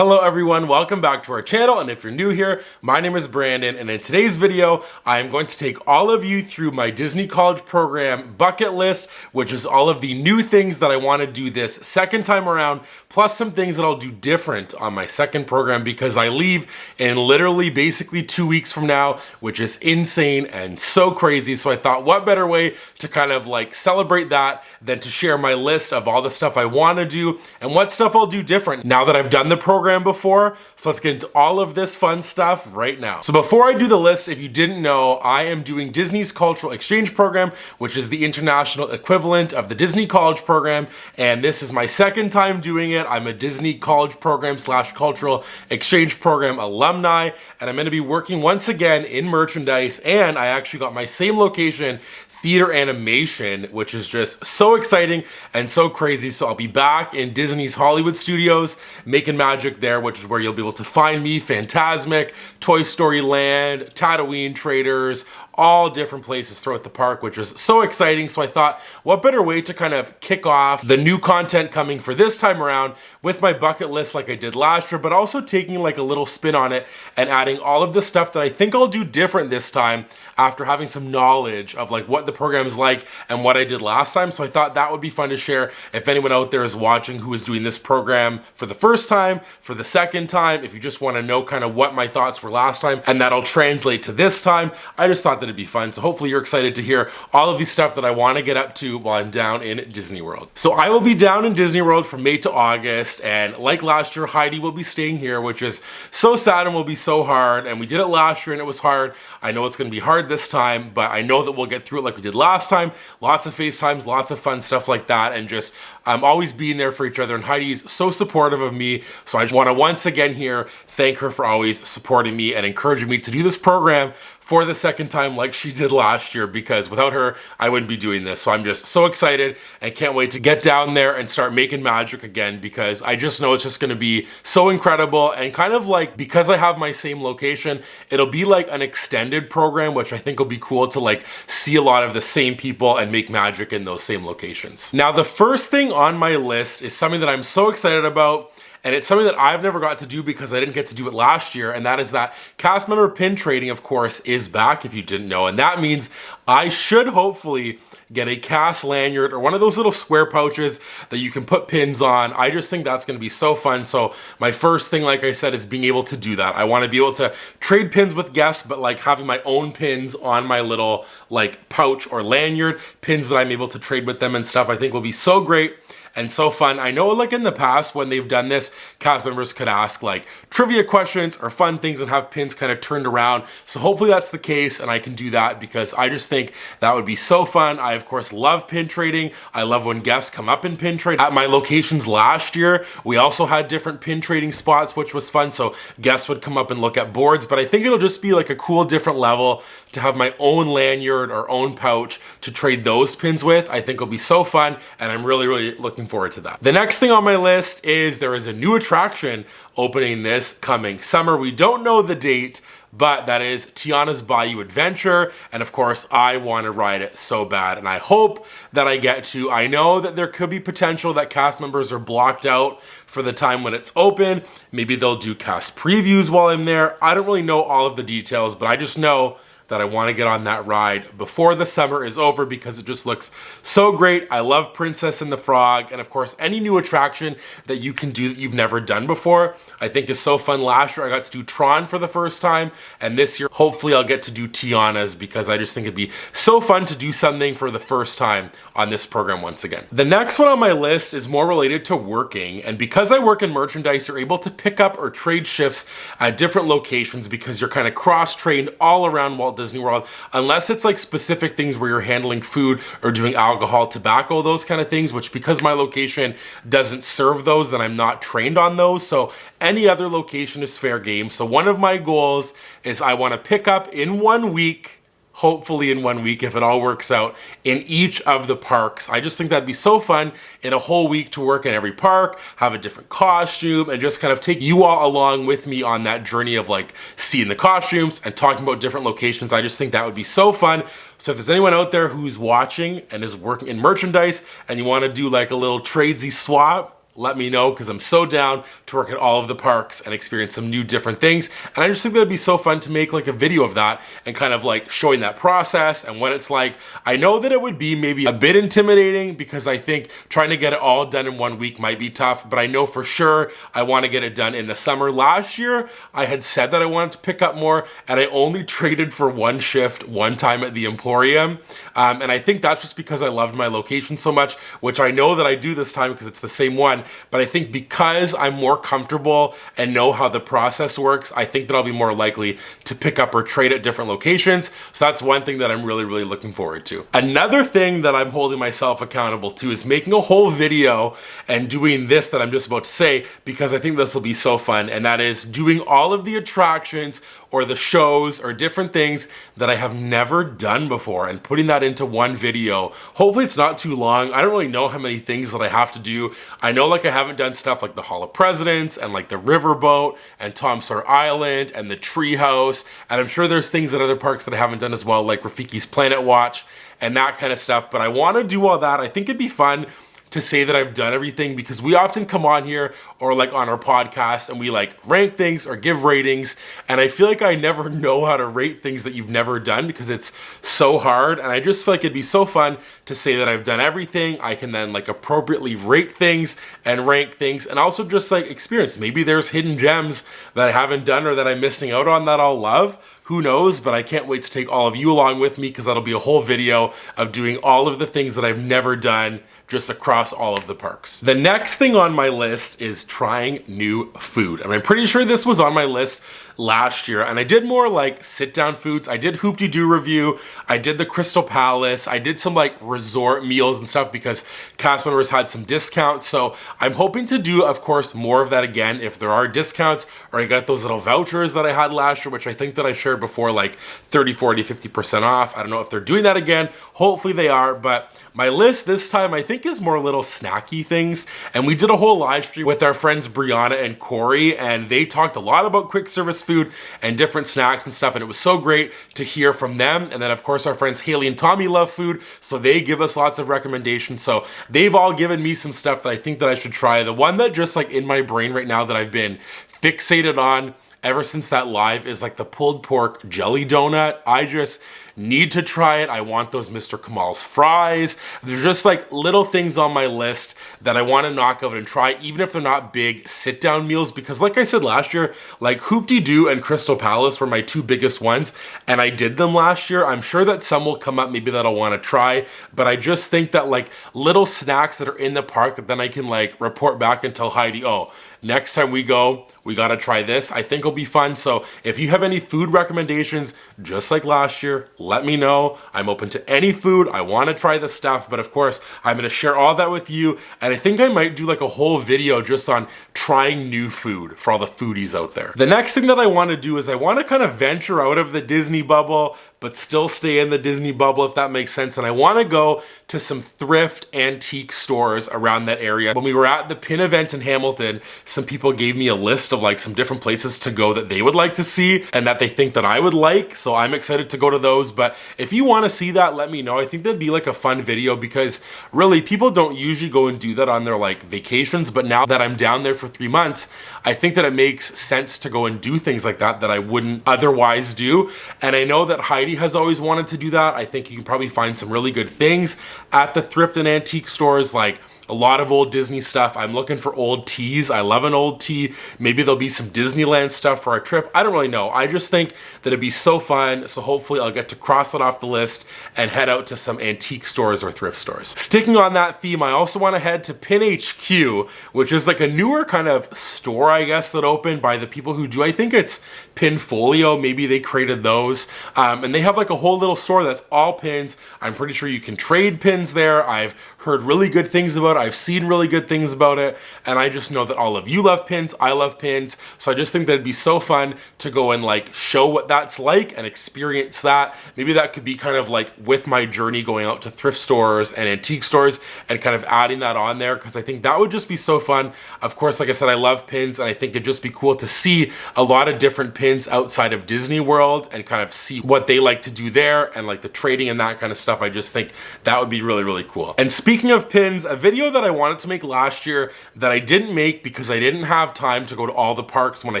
Hello everyone, welcome back to our channel, and if you're new here, my name is Brandon, and in today's video, I am going to take all of you through my Disney College Program bucket list, which is all of the new things that I want to do this second time around, plus some things that I'll do different on my second program because I leave in literally basically 2 weeks from now, which is insane and so crazy. So I thought, what better way to kind of like celebrate that than to share my list of all the stuff I want to do and what stuff I'll do different now that I've done the program before. So let's get into all of this fun stuff right now. So before I do the list, if you didn't know, I am doing Disney's Cultural Exchange Program, which is the international equivalent of the Disney College Program, and this is my second time doing it. I'm a Disney College Program / Cultural Exchange Program alumni, and I'm going to be working once again in merchandise, and I actually got my same location, theater animation, which is just so exciting and so crazy. So I'll be back in Disney's Hollywood Studios making magic there, which is where you'll be able to find me, Fantasmic, Toy Story Land, Tatooine Traders, all different places throughout the park, which is so exciting. So I thought, what better way to kind of kick off the new content coming for this time around with my bucket list like I did last year, but also taking like a little spin on it and adding all of the stuff that I think I'll do different this time after having some knowledge of like what the program is like and what I did last time. So I thought that would be fun to share if anyone out there is watching who is doing this program for the first time, for the second time, if you just want to know kind of what my thoughts were last time and that'll translate to this time. I just thought that it'd be fun. So hopefully you're excited to hear all of these stuff that I want to get up to while I'm down in Disney World. So I will be down in Disney World from May to August, and like last year, Heidi will be staying here, which is so sad and will be so hard. And we did it last year and it was hard. I know it's going to be hard this time, but I know that we'll get through it like we did last time. Lots of FaceTimes, lots of fun stuff like that, and just always being there for each other. And Heidi's so supportive of me. So I just want to once again here thank her for always supporting me and encouraging me to do this program for the second time like she did last year, because without her, I wouldn't be doing this. So I'm just so excited and can't wait to get down there and start making magic again, because I just know it's just gonna be so incredible. And kind of like, because I have my same location, it'll be like an extended program, which I think will be cool to like see a lot of the same people and make magic in those same locations. Now, the first thing on my list is something that I'm so excited about, and it's something that I've never got to do because I didn't get to do it last year, and that is that cast member pin trading, of course, is back if you didn't know. And that means I should hopefully get a cast lanyard or one of those little square pouches that you can put pins on. I just think that's gonna be so fun. So my first thing, like I said, is being able to do that. I wanna be able to trade pins with guests, but like having my own pins on my little like pouch or lanyard, pins that I'm able to trade with them and stuff, I think will be so great and so fun. I know like in the past when they've done this, cast members could ask like trivia questions or fun things and have pins kind of turned around. So hopefully that's the case and I can do that, because I just think that would be so fun. I of course love pin trading. I love when guests come up and pin trade. At my locations last year, we also had different pin trading spots, which was fun. So guests would come up and look at boards, but I think it'll just be like a cool different level to have my own lanyard or own pouch to trade those pins with. I think it'll be so fun, and I'm really looking forward to that. The next thing on my list is there is a new attraction opening this coming summer. We don't know the date, but that is Tianas Bayou Adventure, and of course I want to ride it so bad, and I hope that I get to. I know that there could be potential that cast members are blocked out for the time when it's open. Maybe they'll do cast previews while I'm there. I don't really know all of the details, but I just know that I want to get on that ride before the summer is over because it just looks so great. I love Princess and the Frog, and of course any new attraction that you can do that you've never done before I think is so fun. Last year I got to do Tron for the first time, and this year hopefully I'll get to do Tianas, because I just think it'd be so fun to do something for the first time on this program once again. The next one on my list is more related to working, and because I work in merchandise, you're able to pick up or trade shifts at different locations because you're kind of cross-trained all around Walt Disney World, unless it's like specific things where you're handling food or doing alcohol, tobacco, those kind of things, which because my location doesn't serve those, then I'm not trained on those. So any other location is fair game. So one of my goals is I want to pick up in 1 week, hopefully in 1 week if it all works out, in each of the parks. I just think that'd be so fun in a whole week to work in every park, have a different costume, and just kind of take you all along with me on that journey of like seeing the costumes and talking about different locations. I just think that would be so fun. So if there's anyone out there who's watching and is working in merchandise and you want to do like a little tradesy swap, let me know, because I'm so down to work at all of the parks and experience some new different things. And I just think that it'd be so fun to make like a video of that and kind of like showing that process and what it's like. I know that it would be maybe a bit intimidating because I think trying to get it all done in 1 week might be tough, but I know for sure I want to get it done in the summer. Last year, I had said that I wanted to pick up more, and I only traded for one shift one time at the Emporium. And I think that's just because I loved my location so much, which I know that I do this time because it's the same one. But I think because I'm more comfortable and know how the process works, I think that I'll be more likely to pick up or trade at different locations. So that's one thing that I'm really, really looking forward to. Another thing that I'm holding myself accountable to is making a whole video and doing this that I'm just about to say, because I think this will be so fun. And that is doing all of the attractions or the shows or different things that I have never done before and putting that into one video. Hopefully it's not too long. I don't really know how many things that I have to do. I know like I haven't done stuff like the Hall of Presidents and like the Riverboat and Tom Sawyer Island and the Treehouse. And I'm sure there's things at other parks that I haven't done as well, like Rafiki's Planet Watch and that kind of stuff. But I want to do all that. I think it'd be fun to say that I've done everything, because we often come on here or like on our podcast and we like rank things or give ratings, and I feel like I never know how to rate things that you've never done because it's so hard. And I just feel like it'd be so fun to say that I've done everything. I can then like appropriately rate things and rank things, and also just like experience. Maybe there's hidden gems that I haven't done or that I'm missing out on that I'll love. Who knows? But I can't wait to take all of you along with me, because that'll be a whole video of doing all of the things that I've never done just across all of the parks. The next thing on my list is trying new food. And I'm pretty sure this was on my list last year, and I did more like sit down foods. I did Hoop-Dee-Doo review. I did the Crystal Palace. I did some like resort meals and stuff because cast members had some discounts. So I'm hoping to do, of course, more of that again if there are discounts, or I got those little vouchers that I had last year, which I think that I shared before, like 30, 40, 50% off. I don't know if they're doing that again. Hopefully they are, but my list this time I think is more little snacky things. And we did a whole live stream with our friends Brianna and Corey, and they talked a lot about quick service food and different snacks and stuff, and it was so great to hear from them. And then of course our friends Haley and Tommy love food, so they give us lots of recommendations. So they've all given me some stuff that I think that I should try. The one that just like in my brain right now that I've been fixated on ever since that live is like the pulled pork jelly donut. I just need to try it. I want those Mr. Kamal's fries. There's just like little things on my list that I want to knock out and try, even if they're not big sit down meals, because like I said last year, like Hoop-Dee-Doo and Crystal Palace were my two biggest ones, and I did them last year. I'm sure that some will come up maybe that I'll want to try, but I just think that like little snacks that are in the park that then I can like report back and tell Heidi, oh, next time we go, we got to try this. I think it'll be fun. So if you have any food recommendations, just like last year, let me know. I'm open to any food. I want to try the stuff, but of course, I'm going to share all that with you. And I think I might do like a whole video just on trying new food for all the foodies out there. The next thing that I want to do is I want to kind of venture out of the Disney bubble, but still stay in the Disney bubble, if that makes sense. And I want to go to some thrift antique stores around that area. When we were at the Pin event in Hamilton, some people gave me a list of like some different places to go that they would like to see and that they think that I would like. So I'm excited to go to those. But if you want to see that, let me know. I think that'd be like a fun video, because really people don't usually go and do that on their like vacations. But now that I'm down there for 3 months, I think that it makes sense to go and do things like that that I wouldn't otherwise do. And I know that Heidi has always wanted to do that. I think you can probably find some really good things at the thrift and antique stores, like a lot of old Disney stuff. I'm looking for old teas. I love an old tea. Maybe there'll be some Disneyland stuff for our trip. I don't really know. I just think that it'd be so fun. So hopefully I'll get to cross it off the list and head out to some antique stores or thrift stores. Sticking on that theme, I also want to head to Pin HQ, which is like a newer kind of store, I guess, that opened by the people who do, I think it's Pinfolio. Maybe they created those. And they have like a whole little store that's all pins. I'm pretty sure you can trade pins there. I've heard really good things about it. I've seen really good things about it. And I just know that all of you love pins. I love pins. So I just think that it'd be so fun to go and like show what that's like and experience that. Maybe that could be kind of like with my journey going out to thrift stores and antique stores and kind of adding that on there, because I think that would just be so fun. Of course, like I said, I love pins, and I think it'd just be cool to see a lot of different pins outside of Disney World and kind of see what they like to do there and like the trading and that kind of stuff. I just think that would be really, really cool. And speaking speaking of pins, a video that I wanted to make last year that I didn't make because I didn't have time to go to all the parks when I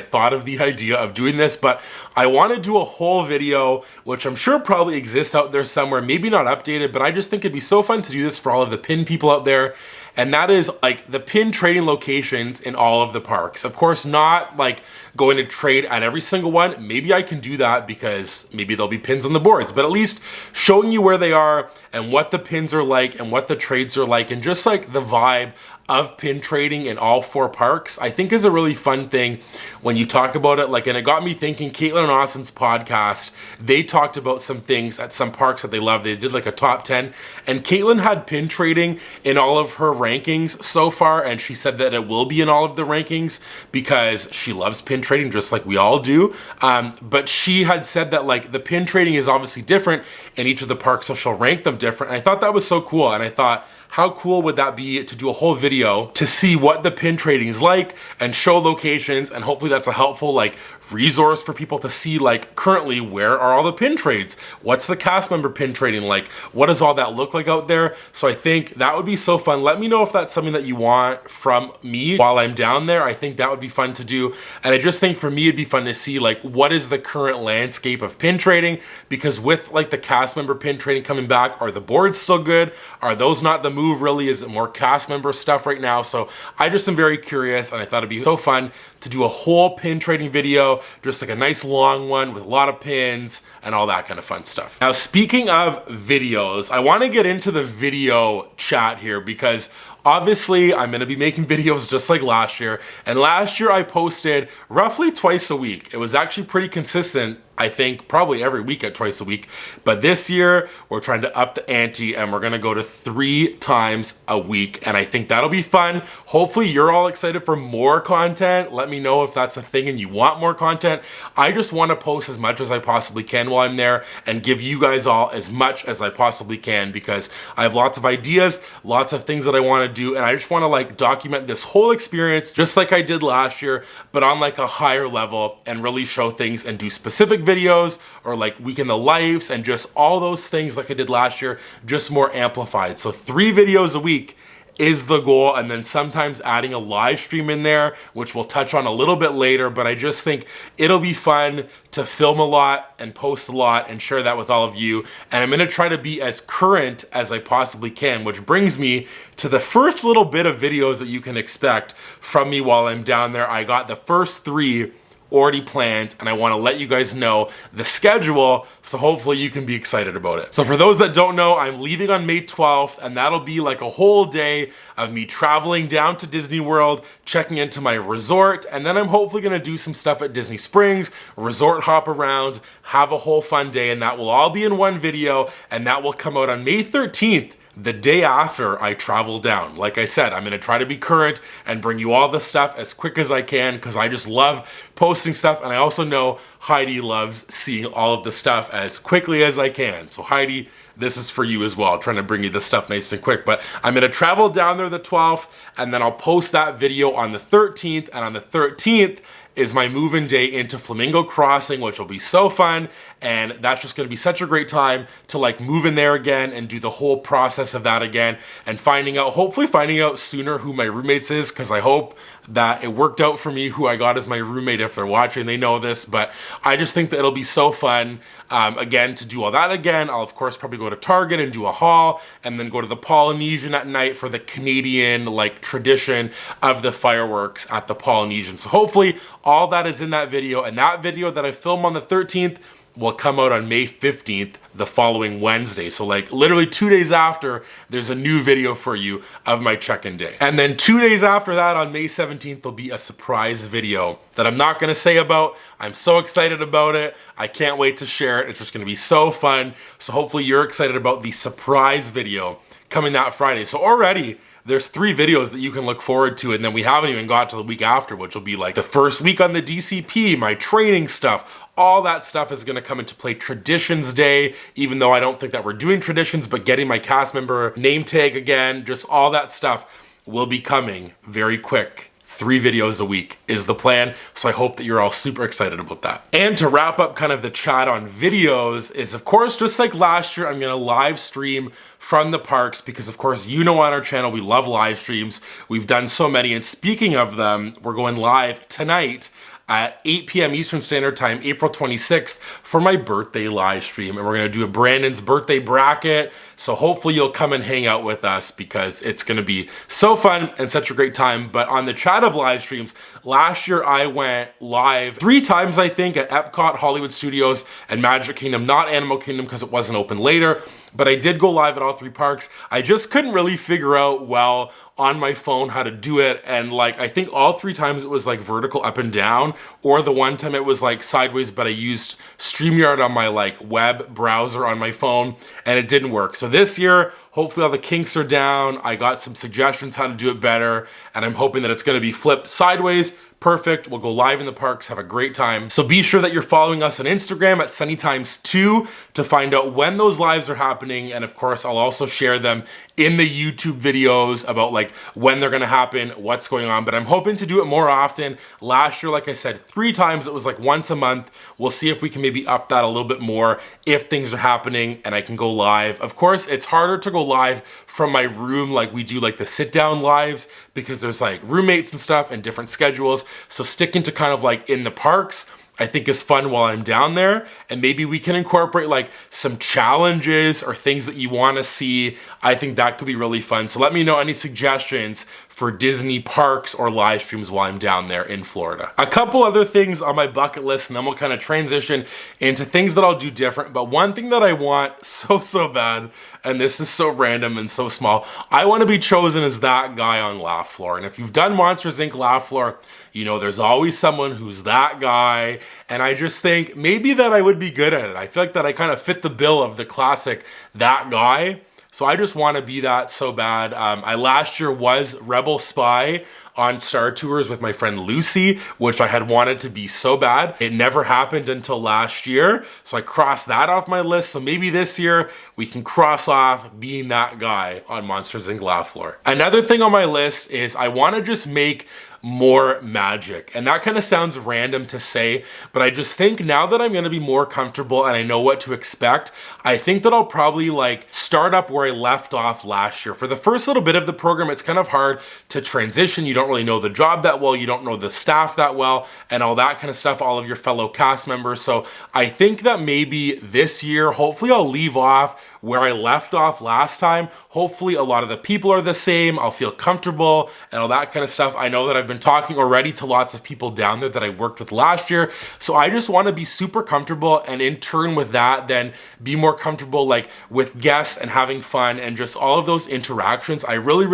thought of the idea of doing this, but I want to do a whole video, which I'm sure probably exists out there somewhere, maybe not updated, but I just think it'd be so fun to do this for all of the pin people out there. And that is like the pin trading locations in all of the parks. Of course, not like going to trade at every single one. Maybe I can do that because maybe there'll be pins on the boards, but at least showing you where they are and what the pins are like and what the trades are like and just like the vibe of pin trading in all 4 parks, I think is a really fun thing when you talk about it. Like, and it got me thinking, Caitlin and Austin's podcast, they talked about some things at some parks that they love. They did like a top 10, and Caitlin had pin trading in all of her rankings so far, and she said that it will be in all of the rankings because she loves pin trading just like we all do. But she had said that like the pin trading is obviously different in each of the parks, so she'll rank them different. And I thought that was so cool, and I thought, how cool would that be to do a whole video to see what the pin trading is like and show locations, and hopefully that's a helpful like resource for people to see like currently where are all the pin trades, what's the cast member pin trading like, what does all that look like out there. So I think that would be so fun. Let me know if that's something that you want from me while I'm down there. I think that would be fun to do, and I just think for me it'd be fun to see like what is the current landscape of pin trading, because with like the cast member pin trading coming back, are the boards still good? Are those not the move really? Is it more cast member stuff right now? So I just am very curious, and I thought it'd be so fun to do a whole pin trading video, just like a nice long one with a lot of pins and all that kind of fun stuff. Now, speaking of videos, I want to get into the video chat here because obviously I'm going to be making videos just like last year, and last year I posted roughly twice a week. It was actually pretty consistent, I think probably every week at twice a week, but this year we're trying to up the ante and we're gonna go to 3 times a week, and I think that'll be fun. Hopefully you're all excited for more content. Let me know if that's a thing and you want more content. I just want to post as much as I possibly can while I'm there and give you guys all as much as I possibly can, because I have lots of ideas, lots of things that I want to do, and I just want to like document this whole experience just like I did last year, but on like a higher level, and really show things and do specific videos or like week in the lives and just all those things like I did last year, just more amplified. So 3 videos a week is the goal, and then sometimes adding a live stream in there, which we'll touch on a little bit later, but I just think it'll be fun to film a lot and post a lot and share that with all of you. And I'm gonna try to be as current as I possibly can, which brings me to the first little bit of videos that you can expect from me while I'm down there. I got the first 3 already planned, and I want to let you guys know the schedule, so hopefully you can be excited about it. So for those that don't know, I'm leaving on May 12th, and that'll be like a whole day of me traveling down to Disney World, checking into my resort, and then I'm hopefully going to do some stuff at Disney Springs, resort hop around, have a whole fun day, and that will all be in one video, and that will come out on May 13th. The day after I travel down. Like I said, I'm going to try to be current and bring you all the stuff as quick as I can, because I just love posting stuff, and I also know Heidi loves seeing all of the stuff as quickly as I can. So Heidi, this is for you as well, trying to bring you the stuff nice and quick. But I'm going to travel down there the 12th, and then I'll post that video on the 13th, and on the 13th is my move-in day into Flamingo Crossing, which will be so fun, and that's just going to be such a great time to like move in there again and do the whole process of that again, and hopefully finding out sooner who my roommates is, because I hope that it worked out for me who I got as my roommate. If they're watching, they know this, but I just think that it'll be so fun again to do all that again. I'll of course probably go to Target and do a haul, and then go to the Polynesian at night for the Canadian like tradition of the fireworks at the Polynesian. So hopefully all that is in that video, and that video that I film on the 13th will come out on May 15th, the following Wednesday. So like literally 2 days after, there's a new video for you of my check-in day. And then 2 days after that, on May 17th, there'll be a surprise video that I'm not gonna say about. I'm so excited about it. I can't wait to share it. It's just gonna be so fun. So hopefully you're excited about the surprise video coming that Friday. So already, there's 3 videos that you can look forward to, and then we haven't even got to the week after, which will be like the first week on the DCP, my training stuff. All that stuff is gonna come into play. Traditions Day, even though I don't think that we're doing traditions, but getting my cast member name tag again, just all that stuff will be coming very quick 3 videos a week is the plan. So I hope that you're all super excited about that. And to wrap up kind of the chat on videos is, of course, just like last year, I'm gonna live stream from the parks because, of course, you know on our channel, we love live streams. We've done so many, and speaking of them, we're going live tonight at 8 p.m. Eastern Standard Time, April 26th, for my birthday live stream. And we're gonna do a Brandon's birthday bracket. So hopefully you'll come and hang out with us because it's gonna be so fun and such a great time. But on the chat of live streams, last year I went live 3 times, I think, at Epcot, Hollywood Studios, and Magic Kingdom, not Animal Kingdom because it wasn't open later. But I did go live at all 3 parks. I just couldn't really figure out well on my phone how to do it, and like I think all 3 times it was like vertical up and down, or the one time it was like sideways, but I used StreamYard on my like web browser on my phone and it didn't work. So this year, hopefully all the kinks are down. I got some suggestions how to do it better, and I'm hoping that it's gonna be flipped sideways. Perfect. We'll go live in the parks, have a great time. So be sure that you're following us on Instagram at SunnyTimes2 to find out when those lives are happening. And of course, I'll also share them in the YouTube videos about like when they're gonna happen, what's going on. But I'm hoping to do it more often. Last year, like I said, 3 times, it was like once a month. We'll see if we can maybe up that a little bit more if things are happening and I can go live. Of course, it's harder to go live from my room like we do like the sit down lives because there's like roommates and stuff and different schedules. So sticking to kind of like in the parks, I think is fun while I'm down there, and maybe we can incorporate like some challenges or things that you want to see. I think that could be really fun. So let me know any suggestions for Disney parks or live streams while I'm down there in Florida. A couple other things on my bucket list, and then we'll kind of transition into things that I'll do different. But one thing that I want so bad, and this is so random and so small, I want to be chosen as that guy on Laugh Floor. And if you've done Monsters Inc. Laugh Floor, you know there's always someone who's that guy, and I just think maybe that I would be good at it. I feel like that I kind of fit the bill of the classic that guy. So I just want to be that so bad. I last year was Rebel Spy on Star Tours with my friend Lucy, which I had wanted to be so bad. It never happened until last year. So I crossed that off my list. So maybe this year we can cross off being that guy on Monsters Inc. Laugh Floor. Another thing on my list is I want to just make more magic. And that kind of sounds random to say, but I just think now that I'm going to be more comfortable and I know what to expect, I think that I'll probably like start up where I left off last year. For the first little bit of the program, it's kind of hard to transition. You don't really know the job that well, you don't know the staff that well, and all that kind of stuff, all of your fellow cast members. So I think that maybe this year, hopefully I'll leave off where I left off last time. Hopefully a lot of the people are the same. I'll feel comfortable and all that kind of stuff. I know that I've been talking already to lots of people down there that I worked with last year. So I just want to be super comfortable, and in turn with that, then be more comfortable like with guests and having fun and just all of those interactions. I really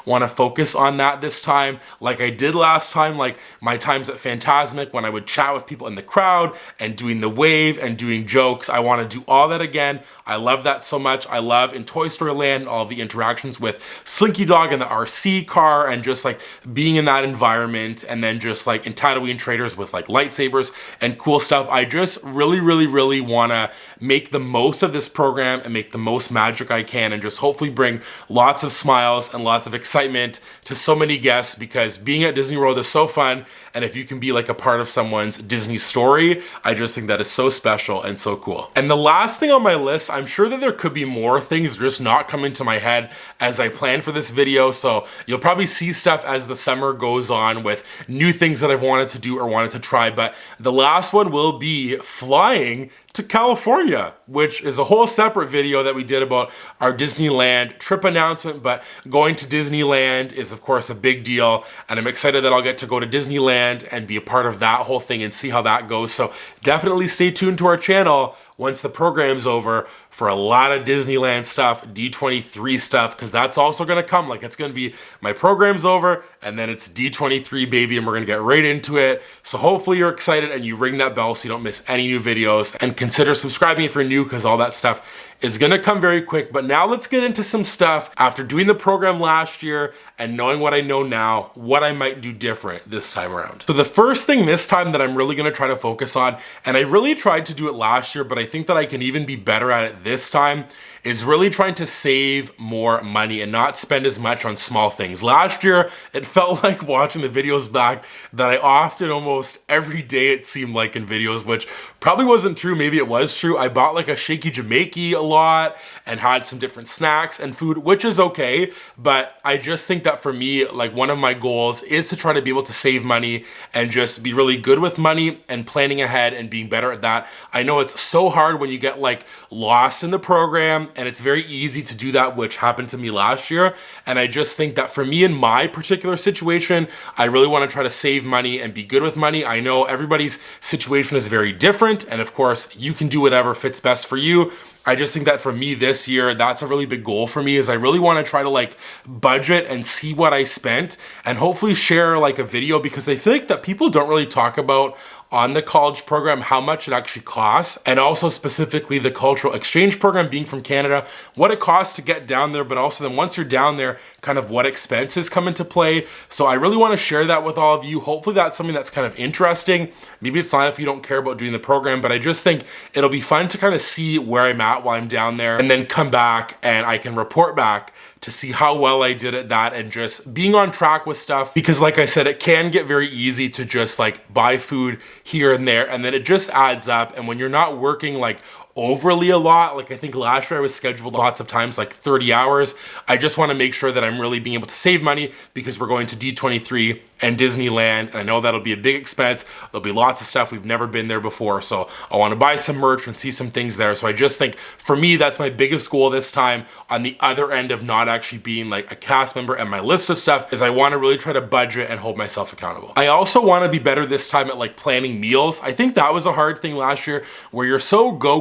want to focus on that this time, like I did last time, like my times at Fantasmic when I would chat with people in the crowd and doing the wave and doing jokes. I want to do all that again. I love that so much. I love in Toy Story Land all the interactions with Slinky Dog and the RC car and just like being in that environment, and then just like in Tatooine Traders with like lightsabers and cool stuff. I just really want to make the most of this program and make the most magic I can, and just hopefully bring lots of smiles and lots of excitement to so many guests, because being at Disney World is so fun, and if you can be like a part of someone's Disney story, I just think that is so special and so cool. And the last thing on my list, I'm sure that there could be more things just not coming to my head as I plan for this video, so you'll probably see stuff as the summer goes on with new things that I've wanted to do or wanted to try. But the last one will be flying to California, which is a whole separate video that we did about our Disneyland trip announcement. But going to Disneyland is of course a big deal, and I'm excited that I'll get to go to Disneyland and be a part of that whole thing and see how that goes. So definitely stay tuned to our channel once the program's over for a lot of Disneyland stuff, D23 stuff, because that's also gonna come. Like, it's gonna be, my program's over, and then it's D23, baby, and we're gonna get right into it. So hopefully you're excited and you ring that bell so you don't miss any new videos, and consider subscribing if you're new, because all that stuff is gonna come very quick. But now let's get into some stuff after doing the program last year and knowing what I know now, what I might do different this time around. So the first thing this time that I'm really gonna try to focus on, and I really tried to do it last year, but I think that I can even be better at it this time, is really trying to save more money and not spend as much on small things. Last year, it felt like watching the videos back that I often, almost every day it seemed like in videos, which probably wasn't true, maybe it was true. I bought like a shaky Jamaica a lot and had some different snacks and food, which is okay, but I just think that for me, like one of my goals is to try to be able to save money and just be really good with money and planning ahead and being better at that. I know it's so hard when you get like lost in the program, and it's very easy to do that, which happened to me last year. And I just think that for me in my particular situation, I really want to try to save money and be good with money. I know everybody's situation is very different, and of course you can do whatever fits best for you. I just think that for me this year, that's a really big goal for me, is I really want to try to like budget and see what I spent and hopefully share like a video, because I feel like that people don't really talk about on the college program how much it actually costs, and also specifically the cultural exchange program, being from Canada, what it costs to get down there, but also then once you're down there, kind of what expenses come into play. So I really want to share that with all of you. Hopefully that's something that's kind of interesting. Maybe it's not if you don't care about doing the program, but I just think it'll be fun to kind of see where I'm at while I'm down there, and then come back and I can report back to see how well I did at that and just being on track with stuff. Because like I said, it can get very easy to just like buy food here and there, and then it just adds up. And when you're not working like overly a lot, like I think last year I was scheduled lots of times like 30 hours. I just want to make sure that I'm really being able to save money, because we're going to D23 and Disneyland, and I know that'll be a big expense. There'll be lots of stuff, we've never been there before, so I want to buy some merch and see some things there. So I just think for me, that's my biggest goal this time, on the other end of not actually being like a cast member and my list of stuff, is I want to really try to budget and hold myself accountable. I also want to be better this time at like planning meals. I think that was a hard thing last year, where you're so go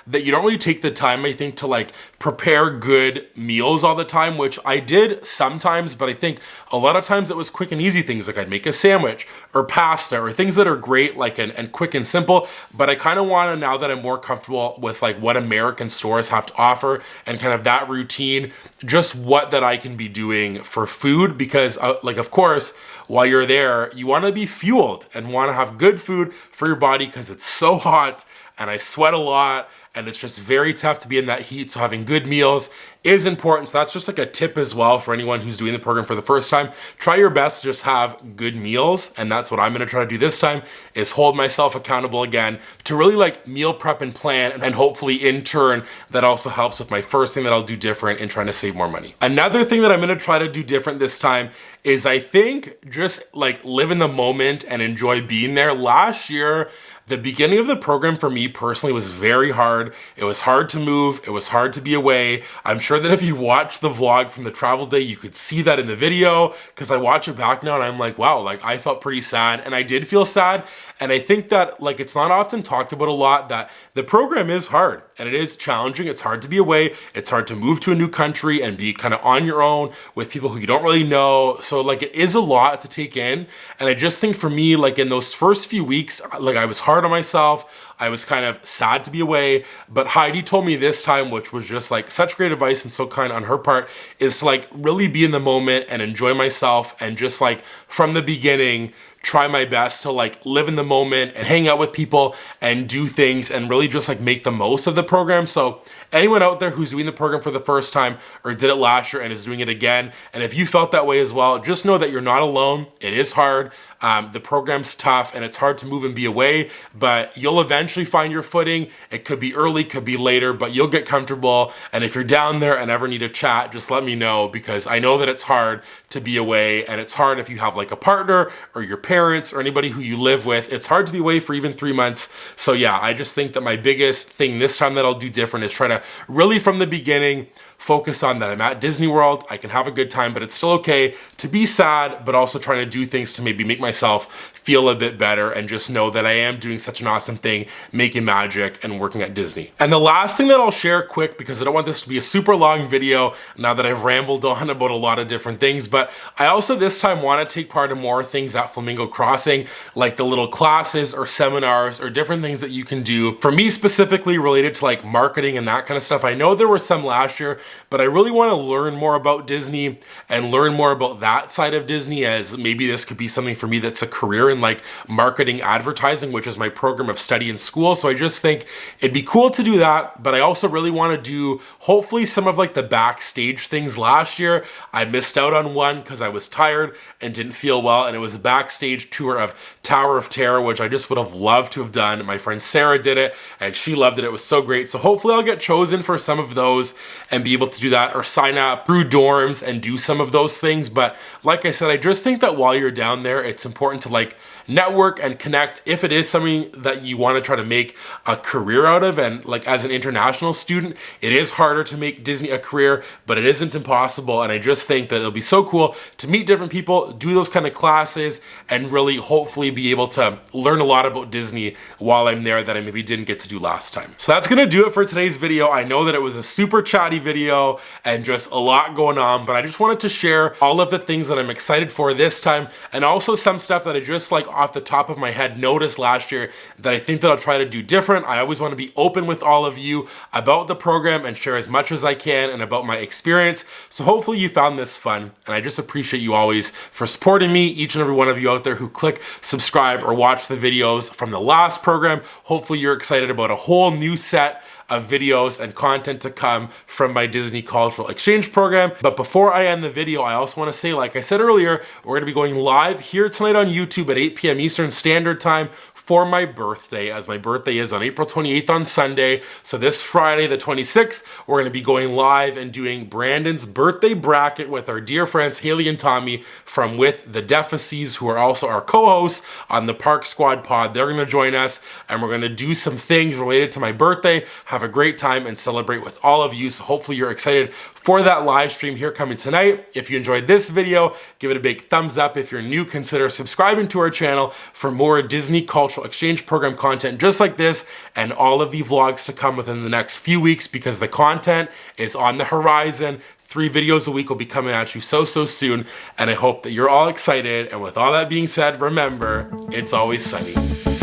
that you don't really take the time, I think, to like prepare good meals all the time, which I did sometimes, but I think a lot of times it was quick and easy things, like I'd make a sandwich or pasta or things that are great, like and quick and simple. But I kind of want to, now that I'm more comfortable with like what American stores have to offer and kind of that routine, just what that I can be doing for food, because like of course while you're there you want to be fueled and want to have good food for your body, because it's so hot and I sweat a lot, and it's just very tough to be in that heat. So having good meals is important. So that's just like a tip as well for anyone who's doing the program for the first time. Try your best to just have good meals, and that's what I'm gonna try to do this time, is hold myself accountable again to really like meal prep and plan, and hopefully in turn that also helps with my first thing that I'll do different in trying to save more money. Another thing that I'm gonna try to do different this time is, I think, just like live in the moment and enjoy being there. Last year, the beginning of the program for me personally was very hard. It was hard to move. It was hard to be away. I'm sure that if you watch the vlog from the travel day, you could see that in the video, because I watch it back now and I'm like, wow, like I felt pretty sad, and I did feel sad. And I think that like it's not often talked about a lot, that the program is hard and it is challenging. It's hard to be away. It's hard to move to a new country and be kind of on your own with people who you don't really know. So like it is a lot to take in. And I just think for me, like in those first few weeks, like I was hard on myself. I was kind of sad to be away, but Heidi told me this time, which was just like such great advice and so kind on her part, is to like really be in the moment and enjoy myself, and just like from the beginning try my best to like live in the moment and hang out with people and do things and really just like make the most of the program. So anyone out there who's doing the program for the first time or did it last year and is doing it again, and if you felt that way as well, just know that you're not alone. It is hard. The program's tough and it's hard to move and be away, but you'll eventually find your footing. It could be early, could be later, but you'll get comfortable. And if you're down there and ever need a chat, just let me know, because I know that it's hard to be away, and it's hard if you have like a partner or your parents or anybody who you live with. It's hard to be away for even 3 months. So yeah, I just think that my biggest thing this time that I'll do different is try to really from the beginning focus on that I'm at Disney World, I can have a good time, but it's still okay to be sad, but also trying to do things to maybe make myself feel a bit better, and just know that I am doing such an awesome thing, making magic and working at Disney. And the last thing that I'll share quick, because I don't want this to be a super long video now that I've rambled on about a lot of different things, but I also this time want to take part in more things at Flamingo Crossing, like the little classes or seminars or different things that you can do. For me specifically related to like marketing and that kind of stuff, I know there were some last year, but I really want to learn more about Disney and learn more about that side of Disney, as maybe this could be something for me that's a career in like marketing advertising, which is my program of study in school. So I just think it'd be cool to do that, but I also really want to do hopefully some of like the backstage things. Last year I missed out on one because I was tired and didn't feel well, and it was a backstage tour of Tower of Terror, which I just would have loved to have done. My friend Sarah did it and she loved it. It was so great. So hopefully I'll get chosen for some of those and be able to do that, or sign up through dorms and do some of those things. But like I said, I just think that while you're down there, it's important to like network and connect if it is something that you want to try to make a career out of. And like as an international student, it is harder to make Disney a career, but it isn't impossible. And I just think that it'll be so cool to meet different people, do those kind of classes, and really hopefully be able to learn a lot about Disney while I'm there that I maybe didn't get to do last time. So that's gonna do it for today's video. I know that it was a super chatty video and just a lot going on, but I just wanted to share all of the things that I'm excited for this time, and also some stuff that I just like off the top of my head noticed last year that I think that I'll try to do different. I always want to be open with all of you about the program and share as much as I can and about my experience. So hopefully you found this fun, and I just appreciate you always for supporting me, each and every one of you out there who click subscribe or watch the videos from the last program. Hopefully you're excited about a whole new set of videos and content to come from my Disney Cultural Exchange program. But before I end the video, I also want to say, like I said earlier, we're going to be going live here tonight on YouTube at 8 p.m. Eastern Standard Time for my birthday, as my birthday is on April 28th on Sunday. So this Friday, the 26th, we're going to be going live and doing Brandon's birthday bracket with our dear friends Haley and Tommy from With the Deficies, who are also our co-hosts on the Park Squad pod. They're going to join us, and we're going to do some things related to my birthday, have a great time, and celebrate with all of you. So hopefully you're excited for that live stream here coming tonight. If you enjoyed this video, give it a big thumbs up. If you're new, consider subscribing to our channel for more Disney Cultural Exchange program content just like this, and all of the vlogs to come within the next few weeks, because the content is on the horizon. 3 videos a week will be coming at you so soon, and I hope that you're all excited. And with all that being said, remember, it's always sunny.